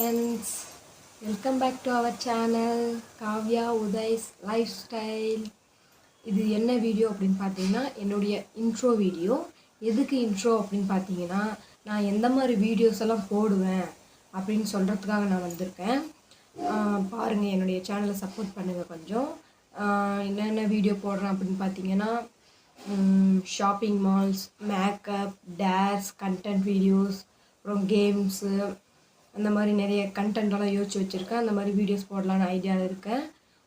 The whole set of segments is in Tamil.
friends, welcome back to our channel Kavya Uday's lifestyle. இது என்ன வீடியோ அப்படின்னு பார்த்தீங்கன்னா என்னுடைய இன்ட்ரோ வீடியோ. எதுக்கு இன்ட்ரோ அப்படின்னு பார்த்தீங்கன்னா நான் எந்த மாதிரி வீடியோஸ் எல்லாம் போடுவேன் அப்படின்னு சொல்கிறதுக்காக நான் வந்திருக்கேன். பாருங்கள், என்னுடைய சேனலை சப்போர்ட் பண்ணுங்கள் கொஞ்சம். என்னென்ன வீடியோ போடுறேன் அப்படின்னு பார்த்தீங்கன்னா shopping malls, makeup, tears, content videos, அப்புறம் கேம்ஸு, அந்த மாதிரி நிறைய கண்டென்ட்டெல்லாம் யோசிச்சு வச்சுருக்கேன். அந்த மாதிரி வீடியோஸ் போடலான்னு ஐடியாவில் இருக்கேன்.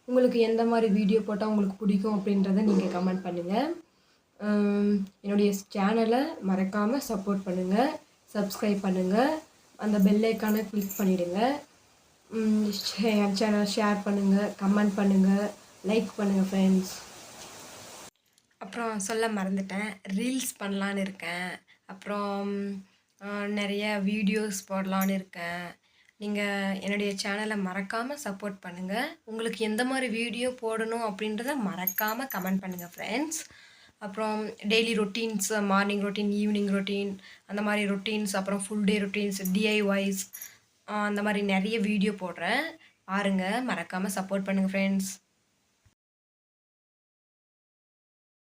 உங்களுக்கு எந்த மாதிரி வீடியோ போட்டால் உங்களுக்கு பிடிக்கும் அப்படின்றத நீங்கள் கமெண்ட் பண்ணுங்கள். என்னுடைய சேனலை மறக்காமல் சப்போர்ட் பண்ணுங்கள், சப்ஸ்கிரைப் பண்ணுங்கள், அந்த பெல் ஐக்கானை கிளிக் பண்ணிவிடுங்க. என் சேனலை ஷேர் பண்ணுங்கள், கமெண்ட் பண்ணுங்கள், லைக் பண்ணுங்கள் ஃப்ரெண்ட்ஸ். அப்புறம் சொல்ல மறந்துட்டேன், ரீல்ஸ் பண்ணலான்னு இருக்கேன். அப்புறம் நிறைய வீடியோஸ் போடலான்னு இருக்கேன். நீங்கள் என்னுடைய சேனலை மறக்காமல் சப்போர்ட் பண்ணுங்கள். உங்களுக்கு எந்த மாதிரி வீடியோ போடணும் அப்படின்றத மறக்காமல் கமெண்ட் பண்ணுங்கள் ஃப்ரெண்ட்ஸ். அப்புறம் daily routines, morning routine, evening routine, அந்த மாதிரி ரொட்டீன்ஸ், அப்புறம் ஃபுல் டே ரொட்டீன்ஸ், டிஐஒய்ஸ், அந்த மாதிரி நிறைய வீடியோ போடுறேன். பாருங்கள், மறக்காமல் சப்போர்ட் பண்ணுங்கள் ஃப்ரெண்ட்ஸ்.